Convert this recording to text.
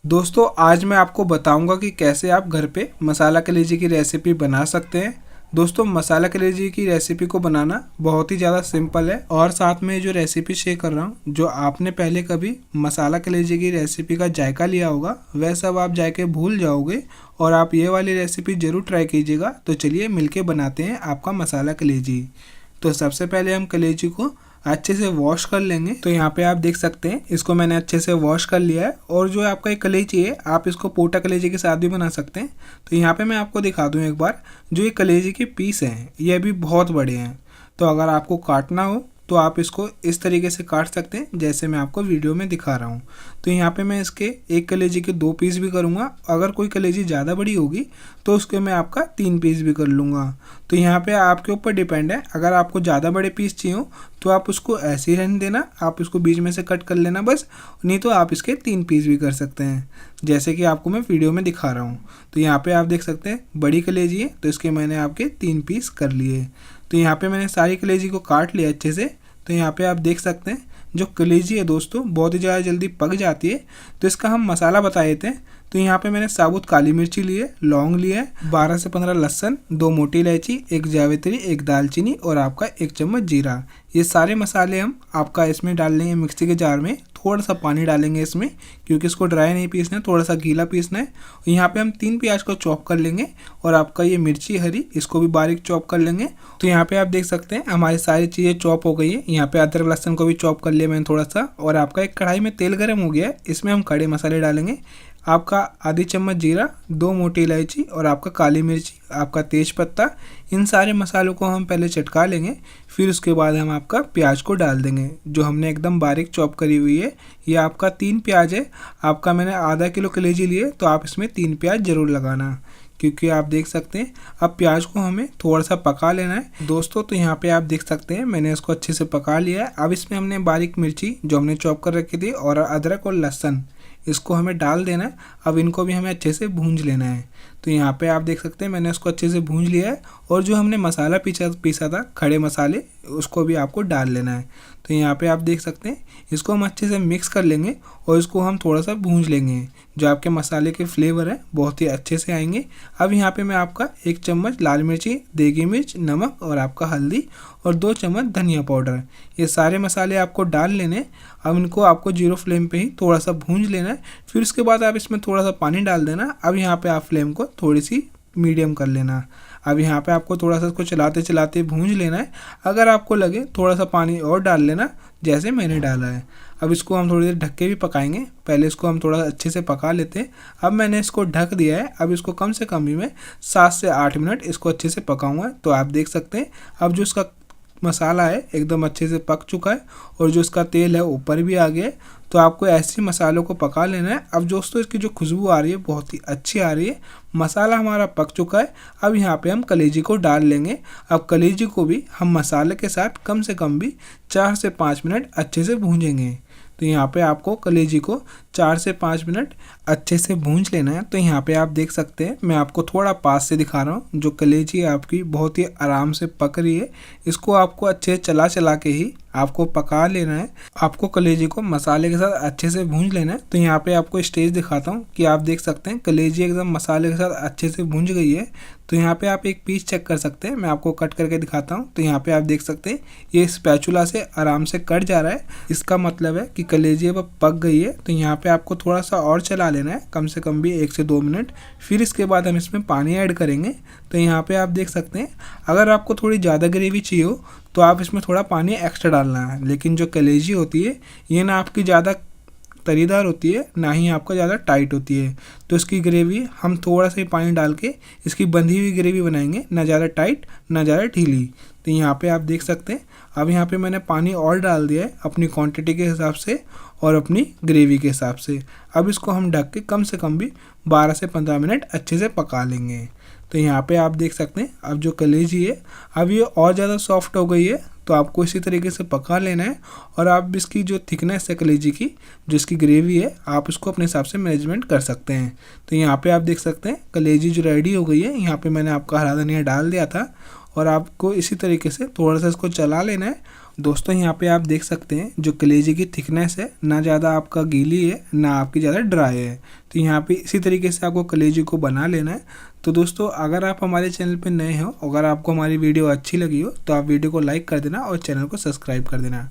दोस्तों आज मैं आपको बताऊंगा कि कैसे आप घर पे मसाला कलेजी की रेसिपी बना सकते हैं। दोस्तों मसाला कलेजी की रेसिपी को बनाना बहुत ही ज़्यादा सिंपल है और साथ में जो रेसिपी शेयर कर रहा हूँ, जो आपने पहले कभी मसाला कलेजी की रेसिपी का जायका लिया होगा वह सब आप जायके भूल जाओगे और आप ये वाली रेसिपी ज़रूर ट्राई कीजिएगा। तो चलिए मिलके बनाते हैं आपका मसाला कलेजी। तो सबसे पहले हम कलेजी को अच्छे से वॉश कर लेंगे। तो यहाँ पे आप देख सकते हैं इसको मैंने अच्छे से वॉश कर लिया है। और जो आपका एक कलेजी है आप इसको पोटा कलेजी के साथ भी बना सकते हैं। तो यहाँ पे मैं आपको दिखा दूँ एक बार, जो ये कलेजी के पीस हैं ये भी बहुत बड़े हैं। तो अगर आपको काटना हो तो आप इसको इस तरीके से काट सकते हैं जैसे मैं आपको वीडियो में दिखा रहा हूँ। तो यहाँ पे मैं इसके एक कलेजी के 2 पीस भी करूँगा। अगर कोई कलेजी ज़्यादा बड़ी होगी तो उसके मैं आपका 3 पीस भी कर लूँगा। तो यहाँ पे आपके ऊपर डिपेंड है, अगर आपको ज़्यादा बड़े पीस चाहिए हो तो आप उसको ऐसे ही रहने देना, आप इसको बीच में से कट कर लेना बस, नहीं तो आप इसके 3 पीस भी कर सकते हैं जैसे कि आपको मैं वीडियो में दिखा रहा हूँ। तो यहाँ पे आप देख सकते हैं बड़ी कलेजी है तो इसके मैंने आपके 3 पीस कर लिए। तो यहाँ पे मैंने सारी कलेजी को काट लिया अच्छे से। तो यहाँ पे आप देख सकते हैं जो कलेजी है दोस्तों बहुत ही ज़्यादा जल्दी पक जाती है। तो इसका हम मसाला बता देते हैं। तो यहाँ पे मैंने साबुत काली मिर्ची ली है, लौंग लिया है, 12 से 15 लहसुन, 2 मोटी इलायची, 1 जावित्री, 1 दालचीनी और आपका 1 चम्मच जीरा। ये सारे मसाले हम आपका इसमें डाल लेंगे मिक्सी के जार में। थोड़ा सा पानी डालेंगे इसमें क्योंकि इसको ड्राई नहीं पीसना है, थोड़ा सा गीला पीसना है। यहाँ पे हम 3 प्याज को चॉप कर लेंगे और आपका ये मिर्ची हरी इसको भी बारीक चॉप कर लेंगे। तो यहाँ पे आप देख सकते हैं हमारी सारी चीज़ें चॉप हो गई है। यहाँ पे अदरक लहसुन को भी चॉप कर लिया मैंने थोड़ा सा। और आपका एक कढ़ाई में तेल गर्म हो गया है, इसमें हम खड़े मसाले डालेंगे। आपका आधी चम्मच जीरा, 2 मोटी इलायची और आपका काली मिर्ची, आपका तेज पत्ता, इन सारे मसालों को हम पहले चटका लेंगे। फिर उसके बाद हम आपका प्याज को डाल देंगे जो हमने एकदम बारीक चॉप करी हुई है। ये आपका 3 प्याज है, आपका मैंने आधा किलो कलेजी लिए तो आप इसमें 3 प्याज ज़रूर लगाना क्योंकि आप देख सकते हैं अब प्याज को हमें थोड़ा सा पका लेना है दोस्तों। तो यहाँ पे आप देख सकते हैं मैंने इसको अच्छे से पका लिया है। अब इसमें हमने बारीक मिर्ची जो हमने चॉप कर रखी थी और अदरक और लहसुन इसको हमें डाल देना है। अब इनको भी हमें अच्छे से भूंज लेना है। तो यहाँ पे आप देख सकते हैं मैंने इसको अच्छे से भूंज लिया है। और जो हमने मसाला पीसा था खड़े मसाले उसको भी आपको डाल लेना है। तो यहाँ पे आप देख सकते हैं इसको हम अच्छे से मिक्स कर लेंगे और इसको हम थोड़ा सा भूंज लेंगे। जो आपके मसाले के फ्लेवर है बहुत ही अच्छे से आएंगे। अब यहाँ पे मैं आपका 1 चम्मच लाल मिर्ची, देगी मिर्च, नमक और आपका हल्दी और 2 चम्मच धनिया पाउडर, ये सारे मसाले आपको डाल लेने। अब इनको आपको 0 फ्लेम पे ही थोड़ा सा भूंज लेना है। फिर उसके बाद आप इसमें थोड़ा सा पानी डाल देना। अब यहाँ पे आप फ्लेम को थोड़ी सी मीडियम कर लेना। अब यहाँ पे आपको थोड़ा सा इसको चलाते चलाते भूंज लेना है। अगर आपको लगे थोड़ा सा पानी और डाल लेना जैसे मैंने डाला है। अब इसको हम थोड़ी देर ढक के भी पकाएंगे, पहले इसको हम थोड़ा अच्छे से पका लेते हैं। अब मैंने इसको ढक दिया है। अब इसको कम से कम भी मैं 7 से 8 मिनट इसको अच्छे से पकाऊंगा। तो आप देख सकते हैं अब जो इसका मसाला है एकदम अच्छे से पक चुका है और जो इसका तेल है ऊपर भी आ गया है। तो आपको ऐसे मसालों को पका लेना है। अब दोस्तों इसकी जो खुशबू आ रही है बहुत ही अच्छी आ रही है, मसाला हमारा पक चुका है। अब यहाँ पे हम कलेजी को डाल लेंगे। अब कलेजी को भी हम मसाले के साथ कम से कम भी 4 से 5 मिनट अच्छे से भूंजेंगे। तो यहाँ पे आपको कलेजी को 4 से 5 मिनट अच्छे से भूंज लेना है। तो यहाँ पे आप देख सकते हैं मैं आपको थोड़ा पास से दिखा रहा हूँ। जो कलेजी है आपकी बहुत ही आराम से पक रही है। इसको आपको अच्छे से चला चला के ही आपको पका लेना है। आपको कलेजी को मसाले के साथ अच्छे से भूंज लेना है। तो यहाँ पे आपको स्टेज दिखाता हूँ कि आप देख सकते हैं कलेजी एकदम मसाले के साथ अच्छे से भूंज गई है। तो यहाँ पे आप एक पीस चेक कर सकते हैं, मैं आपको कट करके दिखाता हूँ। तो यहाँ पे आप देख सकते हैं ये स्पैचुला से आराम से कट जा रहा है, इसका मतलब है कि कलेजी अब पक गई है। तो यहाँ पे आपको थोड़ा सा और चला लेना है, कम से कम भी 1 से 2 मिनट। फिर इसके बाद हम इसमें पानी ऐड करेंगे। तो यहाँ पे आप देख सकते हैं अगर आपको थोड़ी ज़्यादा ग्रेवी चाहिए हो तो आप इसमें थोड़ा पानी एक्स्ट्रा डालना है। लेकिन जो कलेजी होती है ये ना आपकी ज़्यादा तरीदार होती है ना ही आपका ज़्यादा टाइट होती है। तो इसकी ग्रेवी हम थोड़ा सा ही पानी डाल के इसकी बंधी हुई ग्रेवी बनाएंगे, ना ज़्यादा टाइट ना ज़्यादा ढीली। तो यहाँ पे आप देख सकते हैं अब यहाँ पे मैंने पानी और डाल दिया है अपनी क्वांटिटी के हिसाब से और अपनी ग्रेवी के हिसाब से। अब इसको हम ढक के कम से कम भी 12 से 15 मिनट अच्छे से पका लेंगे। तो यहाँ पे आप देख सकते हैं अब जो कलेजी है अब ये और ज़्यादा सॉफ्ट हो गई है। तो आपको इसी तरीके से पका लेना है। और आप इसकी जो थिकनेस है कलेजी की, जो इसकी ग्रेवी है, आप इसको अपने हिसाब से मैनेजमेंट कर सकते हैं। तो यहाँ पे आप देख सकते हैं कलेजी जो रेडी हो गई है। यहाँ पे मैंने आपका हरा धनिया डाल दिया था और आपको इसी तरीके से थोड़ा सा इसको चला लेना है दोस्तों यहाँ पे आप देख सकते हैं जो कलेजी की थिकनेस है, ना ज़्यादा आपका गीली है ना आपकी ज़्यादा ड्राई है। तो यहाँ पे इसी तरीके से आपको कलेजी को बना लेना है। तो दोस्तों अगर आप हमारे चैनल पे नए हो, अगर आपको हमारी वीडियो अच्छी लगी हो तो आप वीडियो को लाइक कर देना और चैनल को सब्सक्राइब कर देना।